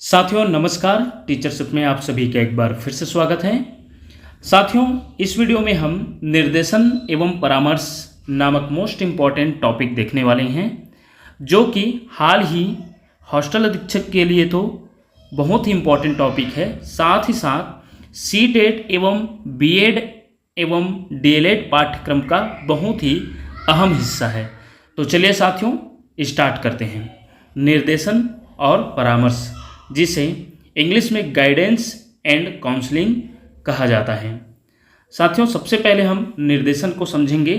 साथियों नमस्कार। टीचरशिप में आप सभी का एक बार फिर से स्वागत है। साथियों इस वीडियो में हम निर्देशन एवं परामर्श नामक मोस्ट इम्पॉर्टेंट टॉपिक देखने वाले हैं, जो कि हाल ही हॉस्टल अधीक्षक के लिए तो बहुत ही इम्पॉर्टेंट टॉपिक है, साथ ही साथ सीटेट एवं बीएड एवं डीएलएड पाठ्यक्रम का बहुत ही अहम हिस्सा है। तो चलिए साथियों स्टार्ट करते हैं। निर्देशन और परामर्श, जिसे इंग्लिश में गाइडेंस एंड काउंसलिंग कहा जाता है। साथियों सबसे पहले हम निर्देशन को समझेंगे,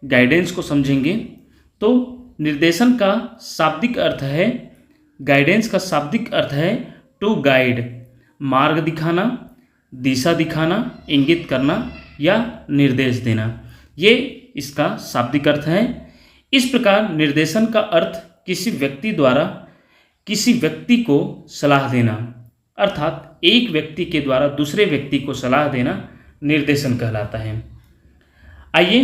गाइडेंस को समझेंगे। तो निर्देशन का शाब्दिक अर्थ है, गाइडेंस का शाब्दिक अर्थ है टू गाइड, मार्ग दिखाना, दिशा दिखाना, इंगित करना या निर्देश देना, ये इसका शाब्दिक अर्थ है। इस प्रकार निर्देशन का अर्थ किसी व्यक्ति द्वारा किसी व्यक्ति को सलाह देना, अर्थात एक व्यक्ति के द्वारा दूसरे व्यक्ति को सलाह देना निर्देशन कहलाता है। आइए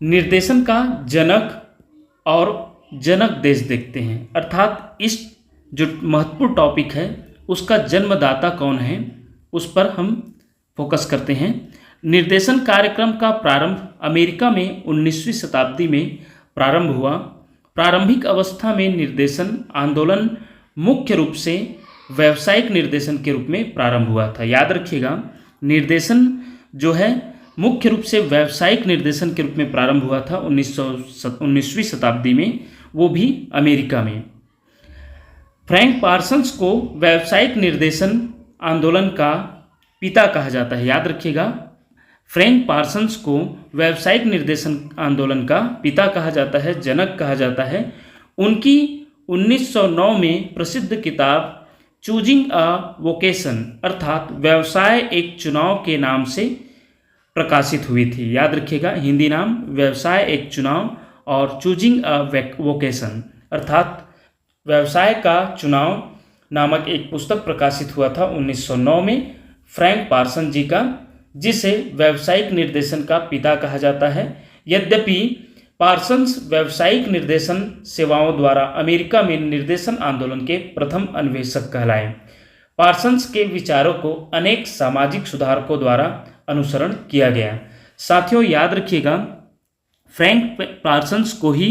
निर्देशन का जनक और जनक देश देखते हैं, अर्थात इस जो महत्वपूर्ण टॉपिक है उसका जन्मदाता कौन है उस पर हम फोकस करते हैं। निर्देशन कार्यक्रम का प्रारंभ अमेरिका में 19वीं शताब्दी में प्रारंभ हुआ। प्रारंभिक अवस्था में निर्देशन आंदोलन मुख्य रूप से व्यावसायिक निर्देशन के रूप में प्रारंभ हुआ था। याद रखिएगा, निर्देशन जो है मुख्य रूप से व्यावसायिक निर्देशन के रूप में प्रारंभ हुआ था 19वीं शताब्दी में, वो भी अमेरिका में। फ्रैंक पार्सन्स को व्यावसायिक निर्देशन आंदोलन का पिता कहा जाता है। याद रखिएगा, फ्रैंक पार्सन्स को व्यावसायिक निर्देशन आंदोलन का पिता कहा जाता है, जनक कहा जाता है। उनकी 1909 में प्रसिद्ध किताब चूजिंग अ वोकेशन, अर्थात व्यवसाय एक चुनाव के नाम से प्रकाशित हुई थी। याद रखिएगा, हिंदी नाम व्यवसाय एक चुनाव और चूजिंग अ वोकेशन अर्थात व्यवसाय का चुनाव नामक एक पुस्तक प्रकाशित हुआ था 1909 में फ्रैंक पार्सन जी का, जिसे व्यावसायिक निर्देशन का पिता कहा जाता है। यद्यपि पार्सन्स व्यावसायिक निर्देशन सेवाओं द्वारा अमेरिका में निर्देशन आंदोलन के प्रथम अन्वेषक कहलाए। पार्सन्स के विचारों को अनेक सामाजिक सुधारकों द्वारा अनुसरण किया गया। साथियों याद रखिएगा, फ्रैंक पार्सन्स को ही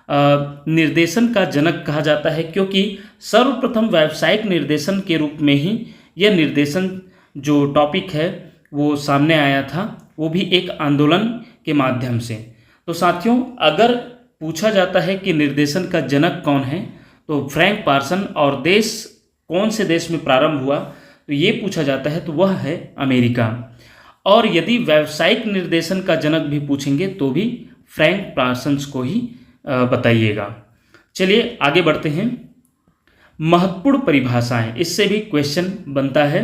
निर्देशन का जनक कहा जाता है, क्योंकि सर्वप्रथम व्यावसायिक निर्देशन के रूप में ही यह निर्देशन जो टॉपिक है वो सामने आया था, वो भी एक आंदोलन के माध्यम से। तो साथियों अगर पूछा जाता है कि निर्देशन का जनक कौन है, तो फ्रैंक पार्सन, और देश कौन से देश में प्रारंभ हुआ तो ये पूछा जाता है तो वह है अमेरिका। और यदि व्यावसायिक निर्देशन का जनक भी पूछेंगे तो भी फ्रैंक पार्सन्स को ही बताइएगा। चलिए आगे बढ़ते हैं। महत्वपूर्ण परिभाषाएं, इससे भी क्वेश्चन बनता है।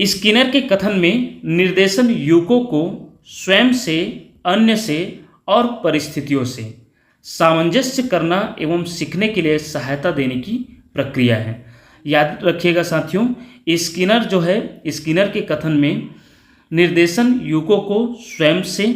स्किनर के कथन में निर्देशन युगों को स्वयं से, अन्य से और परिस्थितियों से सामंजस्य करना एवं सीखने के लिए सहायता देने की प्रक्रिया है। याद रखिएगा साथियों, स्किनर जो है, स्किनर के कथन में निर्देशन युगों को स्वयं से,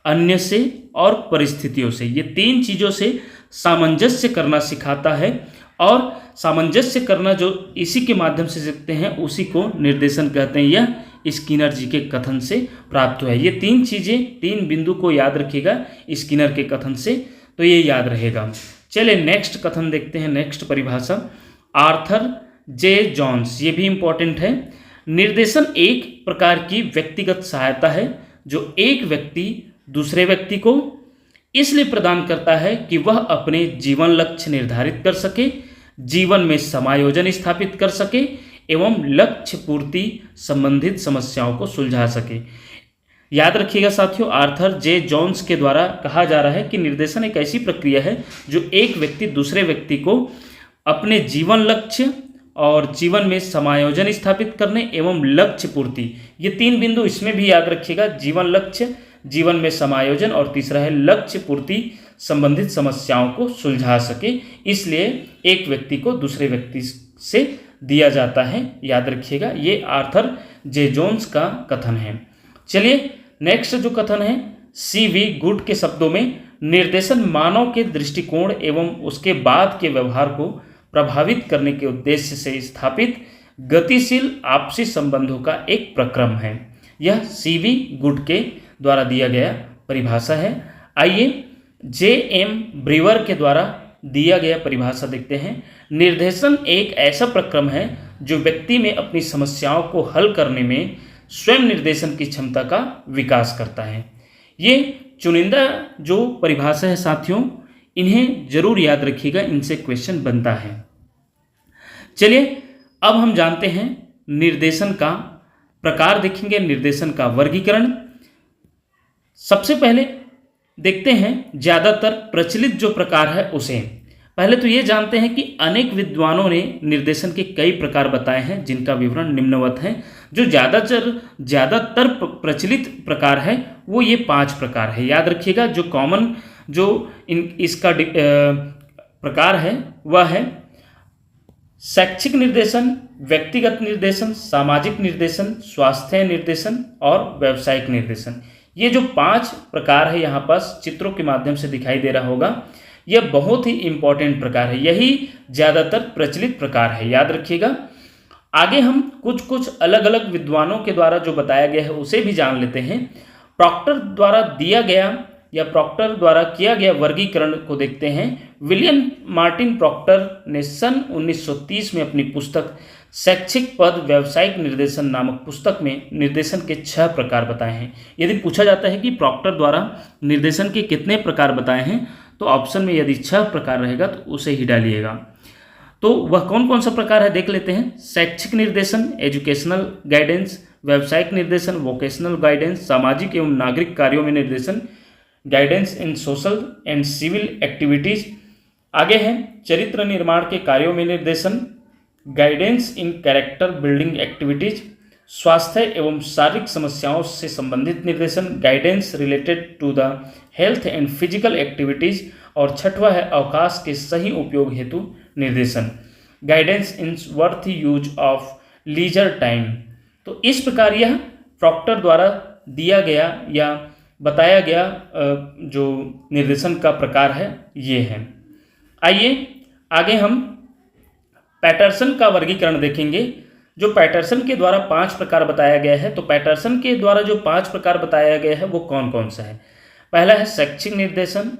अन्य से और परिस्थितियों से, ये तीन चीज़ों से सामंजस्य करना सिखाता है। और सामंजस्य करना जो इसी के माध्यम से सीखते हैं उसी को निर्देशन कहते हैं। यह स्किनर जी के कथन से प्राप्त हुआ है। ये तीन चीज़ें, तीन बिंदु को याद रखिएगा स्किनर के कथन से, तो ये याद रहेगा। चलिए नेक्स्ट कथन देखते हैं, नेक्स्ट परिभाषा आर्थर जे जॉन्स, ये भी इम्पोर्टेंट है। निर्देशन एक प्रकार की व्यक्तिगत सहायता है जो एक व्यक्ति दूसरे व्यक्ति को इसलिए प्रदान करता है कि वह अपने जीवन लक्ष्य निर्धारित कर सके, जीवन में समायोजन स्थापित कर सके एवं लक्ष्य पूर्ति संबंधित समस्याओं को सुलझा सके। याद रखिएगा साथियों, आर्थर जे जॉन्स के द्वारा कहा जा रहा है कि निर्देशन एक ऐसी प्रक्रिया है जो एक व्यक्ति दूसरे व्यक्ति को अपने जीवन लक्ष्य और जीवन में समायोजन स्थापित करने एवं लक्ष्य पूर्ति, ये तीन बिंदु इसमें भी याद रखिएगा, जीवन लक्ष्य, जीवन में समायोजन और तीसरा है लक्ष्य पूर्ति संबंधित समस्याओं को सुलझा सके, इसलिए एक व्यक्ति को दूसरे व्यक्ति से दिया जाता है। याद रखिएगा, ये आर्थर जे जोन्स का कथन है। चलिए नेक्स्ट जो कथन है, CV गुड के शब्दों में निर्देशन मानव के दृष्टिकोण एवं उसके बाद के व्यवहार को प्रभावित करने के उद्देश्य से स्थापित गतिशील आपसी संबंधों का एक प्रक्रम है। यह सीवी गुड के द्वारा दिया गया परिभाषा है। आइए जे.एम. ब्रीवर के द्वारा दिया गया परिभाषा देखते हैं। निर्देशन एक ऐसा प्रक्रम है जो व्यक्ति में अपनी समस्याओं को हल करने में स्वयं निर्देशन की क्षमता का विकास करता है। ये चुनिंदा जो परिभाषा है साथियों, इन्हें जरूर याद रखिएगा, इनसे क्वेश्चन बनता है। चलिए अब हम जानते हैं निर्देशन का प्रकार देखेंगे, निर्देशन का वर्गीकरण। सबसे पहले देखते हैं ज़्यादातर प्रचलित जो प्रकार है उसे। पहले तो ये जानते हैं कि अनेक विद्वानों ने निर्देशन के कई प्रकार बताए हैं, जिनका विवरण निम्नवत है। जो ज़्यादातर प्रचलित प्रकार है वो ये 5 प्रकार है। याद रखिएगा, जो कॉमन जो इसका प्रकार है वह है शैक्षिक निर्देशन, व्यक्तिगत निर्देशन, सामाजिक निर्देशन, स्वास्थ्य निर्देशन और व्यावसायिक निर्देशन। ये जो 5 प्रकार है यहाँ पास चित्रों के माध्यम से दिखाई दे रहा होगा, यह बहुत ही इंपॉर्टेंट प्रकार है, यही ज़्यादातर प्रचलित प्रकार है, याद रखिएगा। आगे हम कुछ अलग अलग विद्वानों के द्वारा जो बताया गया है उसे भी जान लेते हैं। प्रॉक्टर द्वारा दिया गया या प्रॉक्टर द्वारा किया गया वर्गीकरण को देखते हैं। विलियम मार्टिन प्रॉक्टर ने सन 1930 में अपनी पुस्तक शैक्षिक पद व्यावसायिक निर्देशन नामक पुस्तक में निर्देशन के 6 प्रकार बताए हैं। यदि पूछा जाता है कि प्रॉक्टर द्वारा निर्देशन के कितने प्रकार बताए हैं, तो ऑप्शन में यदि 6 प्रकार रहेगा तो उसे ही डालिएगा। तो वह कौन कौन सा प्रकार है देख लेते हैं। शैक्षिक निर्देशन, एजुकेशनल गाइडेंस, व्यावसायिक निर्देशन, वोकेशनल गाइडेंस, सामाजिक एवं नागरिक कार्यों में निर्देशन, guidance in social and civil activities. आगे है चरित्र निर्माण के कार्यों में निर्देशन, guidance in character building activities, स्वास्थ्य एवं शारीरिक समस्याओं से संबंधित निर्देशन, guidance related to the health and physical activities. और छठवां है अवकाश के सही उपयोग हेतु निर्देशन, guidance in worthy use of leisure time. तो इस प्रकार यह प्रॉक्टर द्वारा दिया गया या बताया गया जो निर्देशन का प्रकार है ये है। आइए आगे हम पैटरसन का वर्गीकरण देखेंगे। जो पैटरसन के द्वारा 5 प्रकार बताया गया है, तो पैटरसन के द्वारा जो 5 प्रकार बताया गया है वो कौन कौन सा है। पहला है शैक्षिक निर्देशन,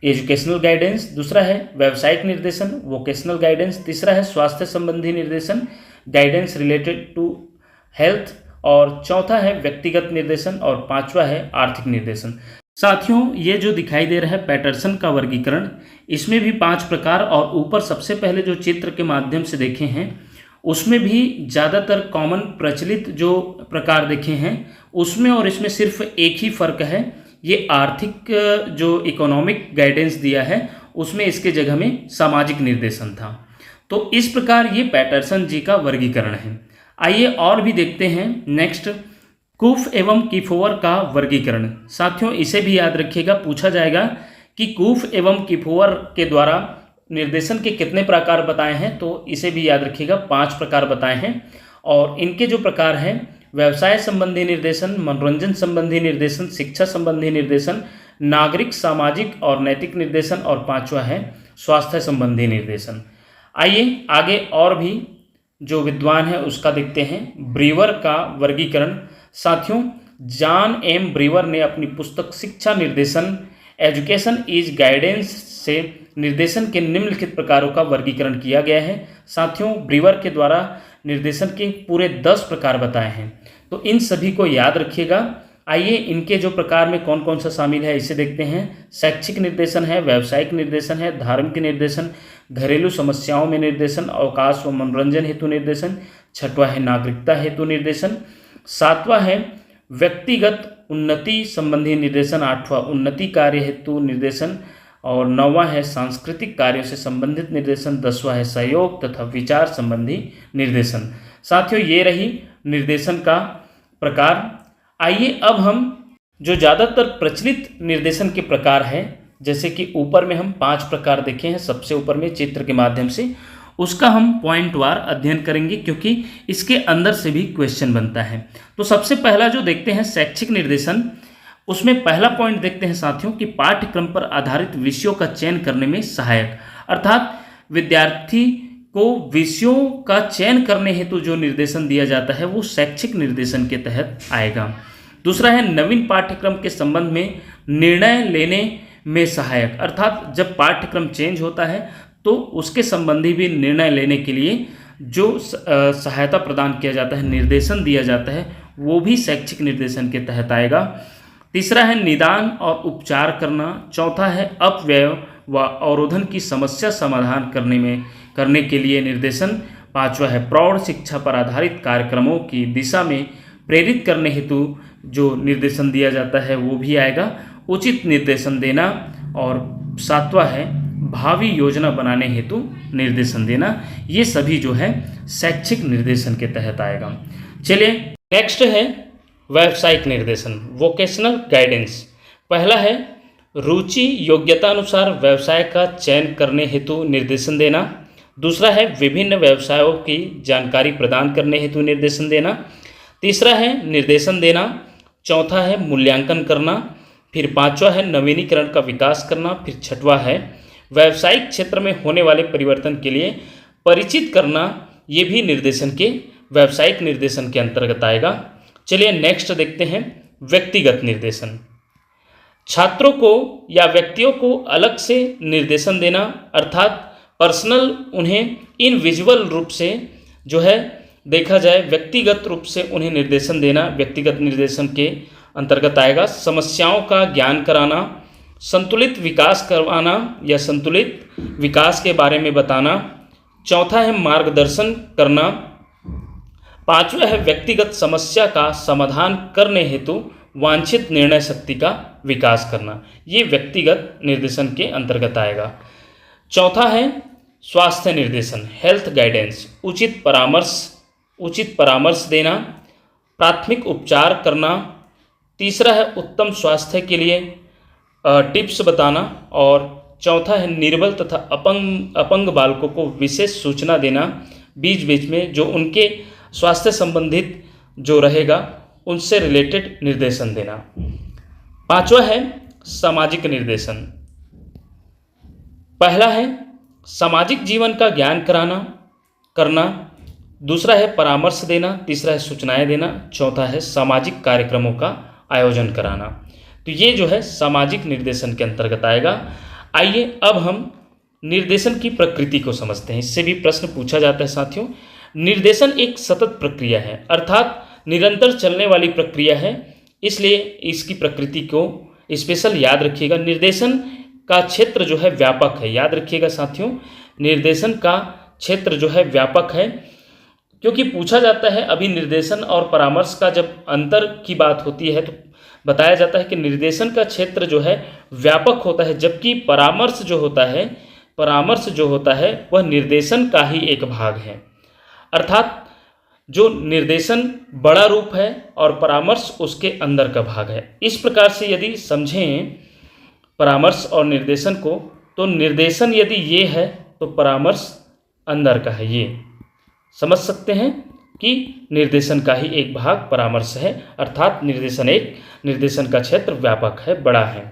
एजुकेशनल गाइडेंस, दूसरा है व्यावसायिक निर्देशन, वोकेशनल गाइडेंस, तीसरा है स्वास्थ्य संबंधी निर्देशन, गाइडेंस रिलेटेड टू हेल्थ, और चौथा है व्यक्तिगत निर्देशन, और 5वां है आर्थिक निर्देशन। साथियों, ये जो दिखाई दे रहा है पैटरसन का वर्गीकरण, इसमें भी 5 प्रकार, और ऊपर सबसे पहले जो चित्र के माध्यम से देखे हैं उसमें भी ज़्यादातर कॉमन प्रचलित जो प्रकार देखे हैं उसमें और इसमें सिर्फ एक ही फ़र्क है, ये आर्थिक जो इकोनॉमिक गाइडेंस दिया है उसमें इसके जगह में सामाजिक निर्देशन था। तो इस प्रकार ये पैटरसन जी का वर्गीकरण है। आइए और भी देखते हैं। नेक्स्ट, कूफ एवं किफोवर का वर्गीकरण। साथियों, इसे भी याद रखिएगा, पूछा जाएगा कि कूफ एवं किफोवर के द्वारा निर्देशन के कितने प्रकार बताए हैं, तो इसे भी याद रखिएगा, 5 प्रकार बताए हैं। और इनके जो प्रकार हैं, व्यवसाय संबंधी निर्देशन, मनोरंजन संबंधी निर्देशन, शिक्षा संबंधी निर्देशन, नागरिक सामाजिक और नैतिक निर्देशन, और 5वां है स्वास्थ्य संबंधी निर्देशन। आइए आगे और भी जो विद्वान है उसका देखते हैं। ब्रीवर का वर्गीकरण। साथियों, जॉन एम ब्रीवर ने अपनी पुस्तक शिक्षा निर्देशन एजुकेशन इज गाइडेंस से निर्देशन के निम्नलिखित प्रकारों का वर्गीकरण किया गया है। साथियों, ब्रीवर के द्वारा निर्देशन के पूरे 10 प्रकार बताए हैं, तो इन सभी को याद रखिएगा। आइए इनके जो प्रकार में कौन कौन सा शामिल है इसे देखते हैं। शैक्षिक निर्देशन है, व्यावसायिक निर्देशन है, धार्मिक निर्देशन, घरेलू समस्याओं में निर्देशन, अवकाश व मनोरंजन हेतु निर्देशन, 6वां है नागरिकता हेतु निर्देशन, 7वां है व्यक्तिगत उन्नति संबंधी निर्देशन, 8वां उन्नति कार्य हेतु निर्देशन, और 9वां है सांस्कृतिक कार्यों से संबंधित निर्देशन, 10वां है सहयोग तथा विचार संबंधी निर्देशन। साथियों, ये रही निर्देशन का प्रकार। आइए अब हम जो ज़्यादातर प्रचलित निर्देशन के प्रकार हैं, जैसे कि ऊपर में हम 5 प्रकार देखे हैं सबसे ऊपर में चित्र के माध्यम से, उसका हम पॉइंट वार अध्ययन करेंगे क्योंकि इसके अंदर से भी क्वेश्चन बनता है। तो सबसे पहला जो देखते हैं शैक्षिक निर्देशन, उसमें पहला पॉइंट देखते हैं साथियों कि पाठ्यक्रम पर आधारित विषयों का चयन करने में सहायक, अर्थात विद्यार्थी को विषयों का चयन करने हेतु जो निर्देशन दिया जाता है वो शैक्षिक निर्देशन के तहत आएगा। दूसरा है नवीन पाठ्यक्रम के संबंध में निर्णय लेने में सहायक, अर्थात जब पाठ्यक्रम चेंज होता है तो उसके संबंधी भी निर्णय लेने के लिए जो सहायता प्रदान किया जाता है, निर्देशन दिया जाता है, वो भी शैक्षिक निर्देशन के तहत आएगा। तीसरा है निदान और उपचार करना। चौथा है अपव्यय व अवरोधन की समस्या समाधान करने के लिए निर्देशन। पांचवा है प्रौढ़ शिक्षा पर आधारित कार्यक्रमों की दिशा में प्रेरित करने हेतु जो निर्देशन दिया जाता है वो भी आएगा, उचित निर्देशन देना। और सातवां है भावी योजना बनाने हेतु निर्देशन देना। ये सभी जो है शैक्षिक निर्देशन के तहत आएगा। चलिए नेक्स्ट है व्यावसायिक निर्देशन, वोकेशनल गाइडेंस। पहला है रुचि योग्यता अनुसार व्यवसाय का चयन करने हेतु निर्देशन देना। दूसरा है विभिन्न व्यवसायों की जानकारी प्रदान करने हेतु निर्देशन देना। तीसरा है निर्देशन देना। चौथा है मूल्यांकन करना। फिर पांचवा है नवीनीकरण का विकास करना। फिर छठवां है व्यावसायिक क्षेत्र में होने वाले परिवर्तन के लिए परिचित करना। ये भी निर्देशन के व्यावसायिक निर्देशन के अंतर्गत आएगा। चलिए नेक्स्ट देखते हैं व्यक्तिगत निर्देशन। छात्रों को या व्यक्तियों को अलग से निर्देशन देना, अर्थात पर्सनल, उन्हें इनविजुअल रूप से जो है देखा जाए, व्यक्तिगत रूप से उन्हें निर्देशन देना व्यक्तिगत निर्देशन के अंतर्गत आएगा। समस्याओं का ज्ञान कराना, संतुलित विकास करवाना या संतुलित विकास के बारे में बताना। चौथा है मार्गदर्शन करना। पांचवा है व्यक्तिगत समस्या का समाधान करने हेतु वांछित निर्णय शक्ति का विकास करना। ये व्यक्तिगत निर्देशन के अंतर्गत आएगा। चौथा है स्वास्थ्य निर्देशन, हेल्थ गाइडेंस, उचित परामर्श देना, प्राथमिक उपचार करना। तीसरा है उत्तम स्वास्थ्य के लिए टिप्स बताना। और चौथा है निर्बल तथा अपंग बालकों को विशेष सूचना देना, बीच बीच में जो उनके स्वास्थ्य संबंधित जो रहेगा उनसे रिलेटेड निर्देशन देना। पांचवा है सामाजिक निर्देशन। पहला है सामाजिक जीवन का ज्ञान करना। दूसरा है परामर्श देना। तीसरा है सूचनाएं देना। चौथा है सामाजिक कार्यक्रमों का आयोजन कराना। तो ये जो है सामाजिक निर्देशन के अंतर्गत आएगा। आइए अब हम निर्देशन की प्रकृति को समझते हैं। इससे भी प्रश्न पूछा जाता है साथियों। निर्देशन एक सतत प्रक्रिया है, अर्थात निरंतर चलने वाली प्रक्रिया है, इसलिए इसकी प्रकृति को स्पेशल याद रखिएगा। निर्देशन का क्षेत्र जो है व्यापक है, याद रखिएगा साथियों, निर्देशन का क्षेत्र जो है व्यापक है, क्योंकि पूछा जाता है अभी निर्देशन और परामर्श का जब अंतर की बात होती है तो बताया जाता है कि निर्देशन का क्षेत्र जो है व्यापक होता है, जबकि परामर्श जो होता है वह निर्देशन का ही एक भाग है। अर्थात जो निर्देशन बड़ा रूप है और परामर्श उसके अंदर का भाग है। इस प्रकार से यदि समझें परामर्श और निर्देशन को, तो निर्देशन यदि ये है तो परामर्श अंदर का है। ये समझ सकते हैं कि निर्देशन का ही एक भाग परामर्श है, अर्थात निर्देशन का क्षेत्र व्यापक है, बड़ा है।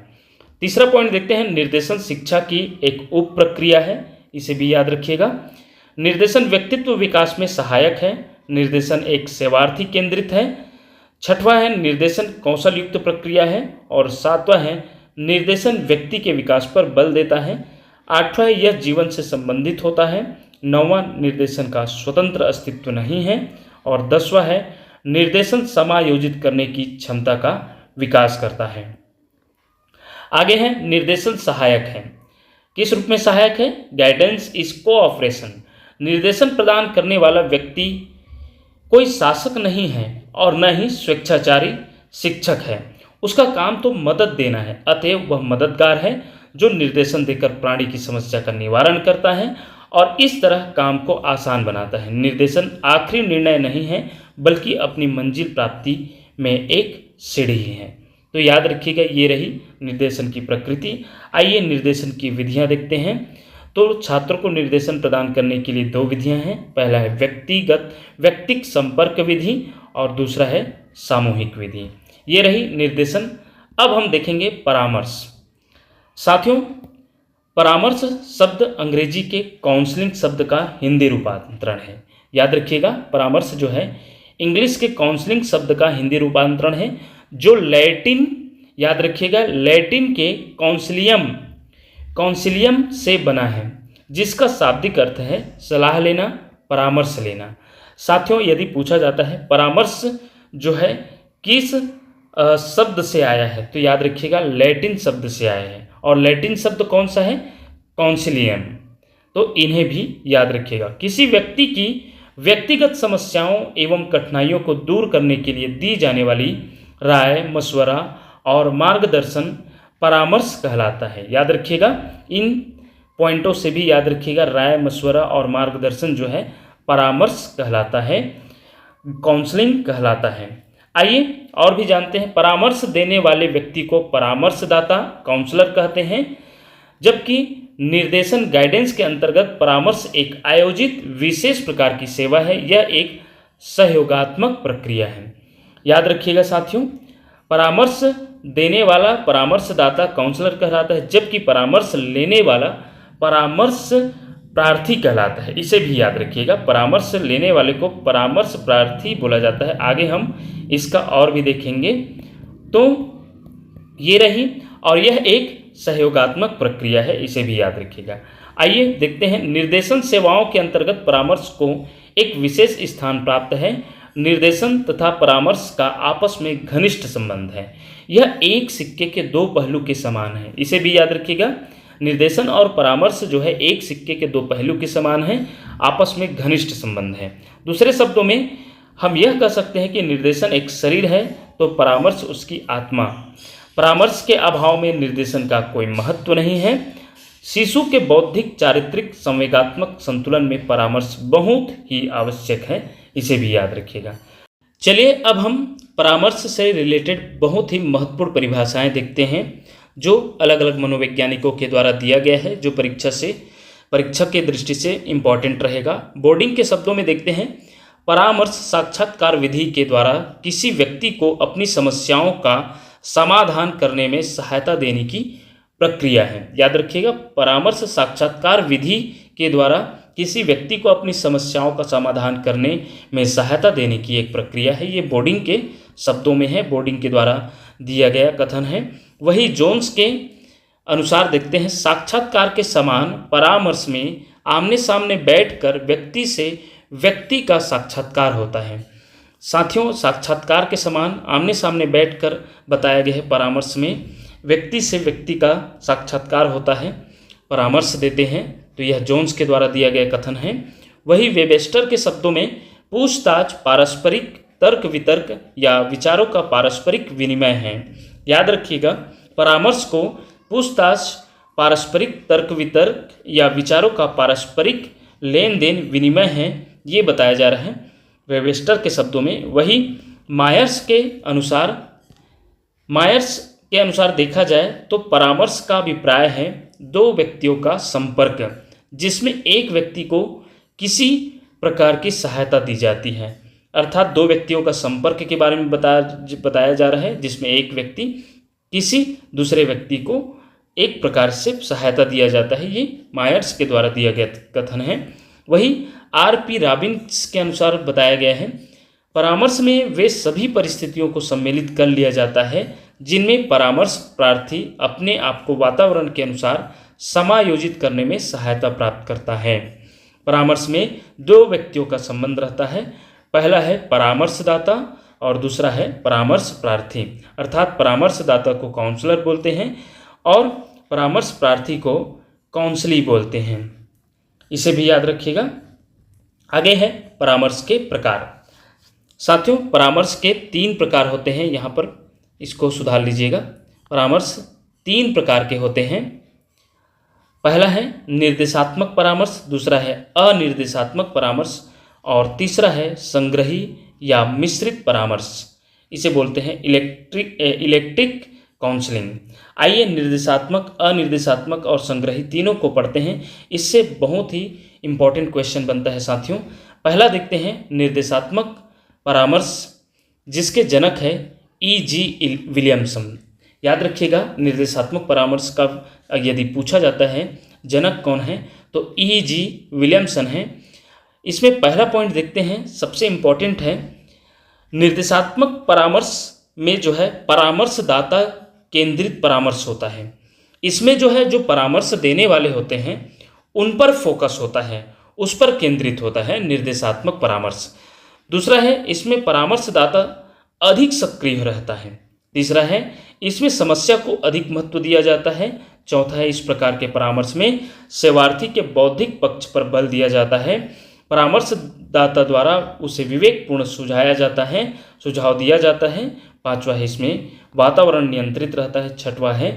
तीसरा पॉइंट देखते हैं, निर्देशन शिक्षा की एक उप प्रक्रिया है, इसे भी याद रखिएगा। निर्देशन व्यक्तित्व विकास में सहायक है। निर्देशन एक सेवार्थी केंद्रित है। छठवां है निर्देशन कौशल युक्त प्रक्रिया है। और सातवां है निर्देशन व्यक्ति के विकास पर बल देता है। आठवां है यह जीवन से संबंधित होता है। नौवां निर्देशन का स्वतंत्र अस्तित्व नहीं है। और 10वां है निर्देशन समायोजित करने की क्षमता का विकास करता है। आगे है निर्देशन सहायक है। किस रूप में सहायक है? Guidance is cooperation. निर्देशन प्रदान करने वाला व्यक्ति कोई शासक नहीं है और न ही स्वेच्छाचारी शिक्षक है। उसका काम तो मदद देना है, अतएव वह मददगार है जो निर्देशन देकर प्राणी की समस्या का निवारण करता है और इस तरह काम को आसान बनाता है। निर्देशन आखिरी निर्णय नहीं है, बल्कि अपनी मंजिल प्राप्ति में एक सीढ़ी है। तो याद रखिएगा, ये रही निर्देशन की प्रकृति। आइए निर्देशन की विधियां देखते हैं। तो छात्रों को निर्देशन प्रदान करने के लिए 2 विधियां हैं। पहला है व्यक्तिक संपर्क विधि और दूसरा है सामूहिक विधि। ये रही निर्देशन। अब हम देखेंगे परामर्श। साथियों, परामर्श शब्द अंग्रेजी के काउंसलिंग शब्द का हिंदी रूपांतरण है। याद रखिएगा, परामर्श जो है इंग्लिश के काउंसलिंग शब्द का हिंदी रूपांतरण है, जो लैटिन, याद रखिएगा, लैटिन के काउंसिलियम से बना है, जिसका शाब्दिक अर्थ है सलाह लेना, परामर्श लेना। साथियों, यदि पूछा जाता है परामर्श जो है किस शब्द से आया है, तो याद रखिएगा लैटिन शब्द से आया है। और लैटिन शब्द कौन सा है? काउंसिलियम। तो इन्हें भी याद रखिएगा। किसी व्यक्ति की व्यक्तिगत समस्याओं एवं कठिनाइयों को दूर करने के लिए दी जाने वाली राय, मशवरा और मार्गदर्शन परामर्श कहलाता है। याद रखिएगा, इन पॉइंटों से भी याद रखिएगा, राय, मशवरा और मार्गदर्शन जो है परामर्श कहलाता है, काउंसलिंग कहलाता है। आइए और भी जानते हैं। परामर्श देने वाले व्यक्ति को परामर्शदाता, काउंसलर कहते हैं, जबकि निर्देशन, गाइडेंस के अंतर्गत परामर्श एक आयोजित विशेष प्रकार की सेवा है। यह एक सहयोगात्मक प्रक्रिया है। याद रखिएगा साथियों, परामर्श देने वाला परामर्शदाता, काउंसलर कहलाता है, जबकि परामर्श लेने वाला परामर्श प्रार्थी कहलाता है। इसे भी याद रखिएगा, परामर्श लेने वाले को परामर्श प्रार्थी बोला जाता है। आगे हम इसका और भी देखेंगे। तो ये रही, और यह एक सहयोगात्मक प्रक्रिया है, इसे भी याद रखिएगा। आइए देखते हैं। निर्देशन सेवाओं के अंतर्गत परामर्श को एक विशेष स्थान प्राप्त है। निर्देशन तथा परामर्श का आपस में घनिष्ठ संबंध है। यह एक सिक्के के दो पहलू के समान है, इसे भी याद रखिएगा। निर्देशन और परामर्श जो है एक सिक्के के दो पहलू के समान है, आपस में घनिष्ठ संबंध है। दूसरे शब्दों में हम यह कह सकते हैं कि निर्देशन एक शरीर है तो परामर्श उसकी आत्मा। परामर्श के अभाव में निर्देशन का कोई महत्व नहीं है। शिशु के बौद्धिक, चारित्रिक, संवेगात्मक संतुलन में परामर्श बहुत ही आवश्यक है, इसे भी याद रखिएगा। चलिए अब हम परामर्श से रिलेटेड बहुत ही महत्वपूर्ण परिभाषाएं देखते हैं, जो अलग अलग मनोवैज्ञानिकों के द्वारा दिया गया है, जो परीक्षा के दृष्टि से इम्पॉर्टेंट रहेगा। बोर्डिंग के शब्दों में देखते हैं। परामर्श साक्षात्कार विधि के द्वारा किसी व्यक्ति को अपनी समस्याओं का समाधान करने में सहायता देने की प्रक्रिया है। याद रखिएगा, परामर्श साक्षात्कार विधि के द्वारा किसी व्यक्ति को अपनी समस्याओं का समाधान करने में सहायता देने की एक प्रक्रिया है। ये बोर्डिंग के शब्दों में है, बोर्डिंग के द्वारा दिया गया कथन है। वही जोन्स के अनुसार देखते हैं। साक्षात्कार के समान परामर्श में आमने सामने बैठकर व्यक्ति से व्यक्ति का साक्षात्कार होता है। साथियों, साक्षात्कार के समान आमने सामने बैठकर बताया गया है, परामर्श में व्यक्ति से व्यक्ति का साक्षात्कार होता है, परामर्श देते हैं। तो यह जोन्स के द्वारा दिया गया कथन है। वही वेबस्टर के शब्दों में पूछताछ पारस्परिक तर्क वितर्क या विचारों का पारस्परिक विनिमय है। याद रखिएगा, परामर्श को पूछताछ, पारस्परिक तर्क वितर्क या विचारों का पारस्परिक लेन देन विनिमय है, ये बताया जा रहा है वेबस्टर के शब्दों में। वही मायर्स के अनुसार देखा जाए तो परामर्श का अभिप्राय है दो व्यक्तियों का संपर्क, जिसमें एक व्यक्ति को किसी प्रकार की सहायता दी जाती है। अर्थात दो व्यक्तियों का संपर्क के बारे में बताया जा रहा है, जिसमें एक व्यक्ति किसी दूसरे व्यक्ति को एक प्रकार से सहायता दिया जाता है। ये मायर्स के द्वारा दिया गया कथन है। वही R.P. रॉबिन्स के अनुसार बताया गया है, परामर्श में वे सभी परिस्थितियों को सम्मिलित कर लिया जाता है जिनमें परामर्श प्रार्थी अपने आप को वातावरण के अनुसार समायोजित करने में सहायता प्राप्त करता है। परामर्श में दो व्यक्तियों का संबंध रहता है। पहला है परामर्शदाता और दूसरा है परामर्श प्रार्थी। अर्थात परामर्शदाता को काउंसलर बोलते हैं और परामर्श प्रार्थी को काउंसली बोलते हैं। इसे भी याद रखिएगा। आगे है परामर्श के प्रकार। साथियों, परामर्श के 3 प्रकार होते हैं, यहाँ पर इसको सुधार लीजिएगा। परामर्श 3 प्रकार के होते हैं। पहला है निर्देशात्मक परामर्श, दूसरा है अनिर्देशात्मक परामर्श और तीसरा है संग्रही या मिश्रित परामर्श। इसे बोलते हैं इलेक्ट्रिक काउंसलिंग। आइए निर्देशात्मक, अनिर्देशात्मक और संग्रही तीनों को पढ़ते हैं। इससे बहुत ही इम्पॉर्टेंट क्वेश्चन बनता है साथियों। पहला देखते हैं निर्देशात्मक परामर्श, जिसके जनक है E.G. विलियम्सन। याद रखिएगा निर्देशात्मक परामर्श का यदि पूछा जाता है जनक कौन है तो E.G. विलियमसन है। इसमें पहला पॉइंट देखते हैं, सबसे इम्पॉर्टेंट है, निर्देशात्मक परामर्श में जो है परामर्शदाता केंद्रित परामर्श होता है। इसमें जो है जो परामर्श देने वाले होते हैं उन पर फोकस होता है, उस पर केंद्रित होता है निर्देशात्मक परामर्श। दूसरा है इसमें परामर्शदाता अधिक सक्रिय रहता है। तीसरा है इसमें समस्या को अधिक महत्व दिया जाता है। चौथा है इस प्रकार के परामर्श में सेवार्थी के बौद्धिक पक्ष पर बल दिया जाता है, परामर्शदाता द्वारा उसे विवेकपूर्ण सुझाव दिया जाता है। पांचवा है इसमें वातावरण नियंत्रित रहता है। छठवां है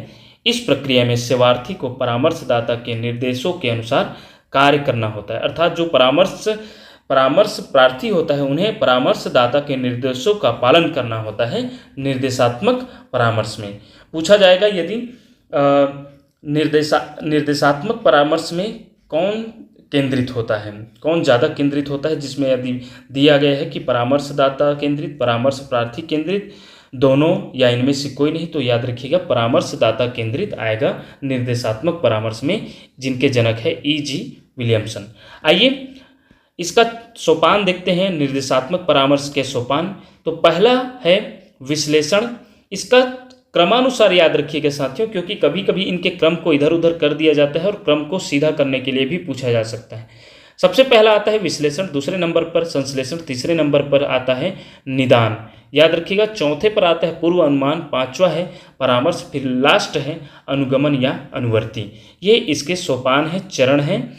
इस प्रक्रिया में सेवार्थी को परामर्शदाता के निर्देशों के अनुसार कार्य करना होता है, अर्थात जो परामर्श प्रार्थी होता है उन्हें परामर्शदाता के निर्देशों का पालन करना होता है। निर्देशात्मक परामर्श में पूछा जाएगा यदि निर्देशात्मक परामर्श में कौन केंद्रित होता है, कौन ज़्यादा केंद्रित होता है, जिसमें यदि दिया गया है कि परामर्शदाता केंद्रित, परामर्श प्रार्थी केंद्रित, दोनों या इनमें से कोई नहीं, तो याद रखिएगा परामर्शदाता केंद्रित आएगा निर्देशात्मक परामर्श में, जिनके जनक है E.G. विलियमसन। आइए इसका सोपान देखते हैं, निर्देशात्मक परामर्श के सोपान। तो पहला है विश्लेषण। इसका क्रमानुसार याद रखिएगा साथियों, क्योंकि कभी कभी इनके क्रम को इधर उधर कर दिया जाता है और क्रम को सीधा करने के लिए भी पूछा जा सकता है। सबसे पहला आता है विश्लेषण, दूसरे नंबर पर संश्लेषण, तीसरे नंबर पर आता है निदान, याद रखिएगा। चौथे पर आता है पूर्व अनुमान, पांचवा है परामर्श, फिर लास्ट है अनुगमन या अनुवर्ती। ये इसके सोपान है, चरण हैं।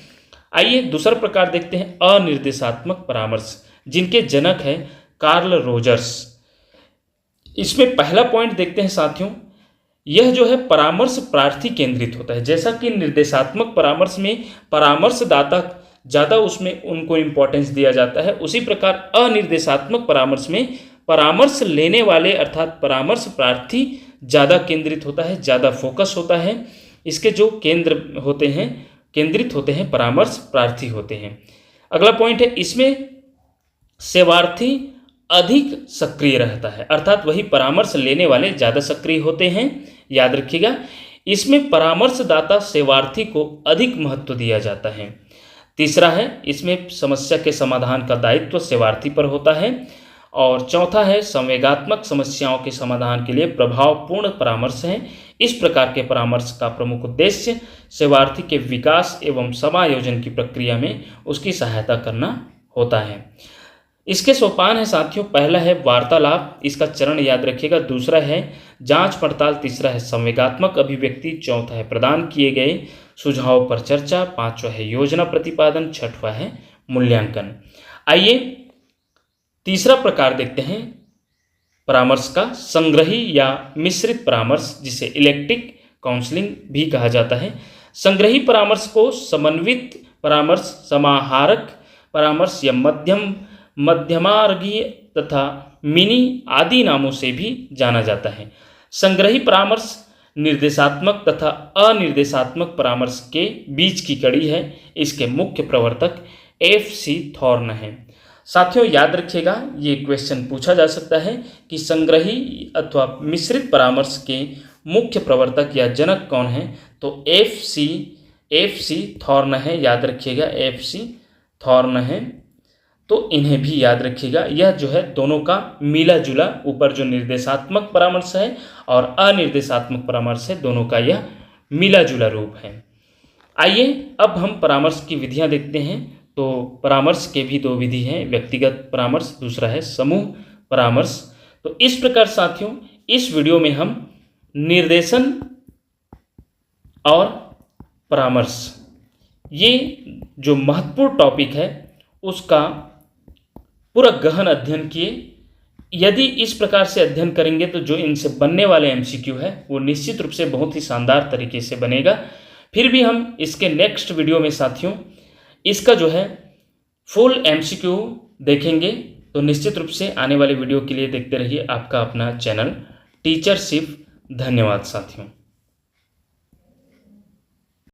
आइए दूसरा प्रकार देखते हैं अनिर्देशात्मक परामर्श, जिनके जनक है कार्ल रोजर्स। इसमें पहला पॉइंट देखते हैं साथियों, यह जो है परामर्श प्रार्थी केंद्रित होता है। जैसा कि निर्देशात्मक परामर्श में परामर्शदाता ज़्यादा उसमें उनको इम्पोर्टेंस दिया जाता है, उसी प्रकार अनिर्देशात्मक परामर्श में परामर्श लेने वाले अर्थात परामर्श प्रार्थी ज़्यादा केंद्रित होता है, ज़्यादा फोकस होता है। इसके जो केंद्रित होते हैं परामर्श प्रार्थी होते हैं। अगला पॉइंट है इसमें सेवार्थी अधिक सक्रिय रहता है, अर्थात वही परामर्श लेने वाले ज़्यादा सक्रिय होते हैं, याद रखिएगा। इसमें परामर्शदाता सेवार्थी को अधिक महत्व दिया जाता है। तीसरा है इसमें समस्या के समाधान का दायित्व सेवार्थी पर होता है। और चौथा है संवेगात्मक समस्याओं के समाधान के लिए प्रभावपूर्ण परामर्श है। इस प्रकार के परामर्श का प्रमुख उद्देश्य सेवार्थी के विकास एवं समायोजन की प्रक्रिया में उसकी सहायता करना होता है। इसके सोपान है साथियों, पहला है वार्तालाप, इसका चरण याद रखिएगा। दूसरा है जांच पड़ताल, तीसरा है संवेगात्मक अभिव्यक्ति, चौथा है प्रदान किए गए सुझावों पर चर्चा, पांचवा है योजना प्रतिपादन, छठवां है मूल्यांकन। आइए तीसरा प्रकार देखते हैं परामर्श का, संग्रही या मिश्रित परामर्श, जिसे इलेक्टिव काउंसलिंग भी कहा जाता है। संग्रही परामर्श को समन्वित परामर्श, समाहारक परामर्श या मध्यमार्गीय तथा मिनी आदि नामों से भी जाना जाता है। संग्रही परामर्श निर्देशात्मक तथा अनिर्देशात्मक परामर्श के बीच की कड़ी है। इसके मुख्य प्रवर्तक F.C. थॉर्न हैं। साथियों याद रखिएगा, ये क्वेश्चन पूछा जा सकता है कि संग्रही अथवा मिश्रित परामर्श के मुख्य प्रवर्तक या जनक कौन है, तो F.C. थॉर्न है, याद रखिएगा F.C. थॉर्न है। तो इन्हें भी याद रखिएगा। यह जो है दोनों का मिला जुला, ऊपर जो निर्देशात्मक परामर्श है और अनिर्देशात्मक परामर्श है, दोनों का यह मिला जुला रूप है। आइए अब हम परामर्श की विधियां देखते हैं। तो परामर्श के भी दो विधि हैं, व्यक्तिगत परामर्श, दूसरा है समूह परामर्श। तो इस प्रकार साथियों इस वीडियो में हम निर्देशन और परामर्श, ये जो महत्वपूर्ण टॉपिक है उसका पूरा गहन अध्ययन किए। यदि इस प्रकार से अध्ययन करेंगे तो जो इनसे बनने वाले MCQ है वो निश्चित रूप से बहुत ही शानदार तरीके से बनेगा। फिर भी हम इसके नेक्स्ट वीडियो में साथियों इसका जो है फुल MCQ देखेंगे। तो निश्चित रूप से आने वाले वीडियो के लिए देखते रहिए आपका अपना चैनल टीचरशिप। धन्यवाद साथियों।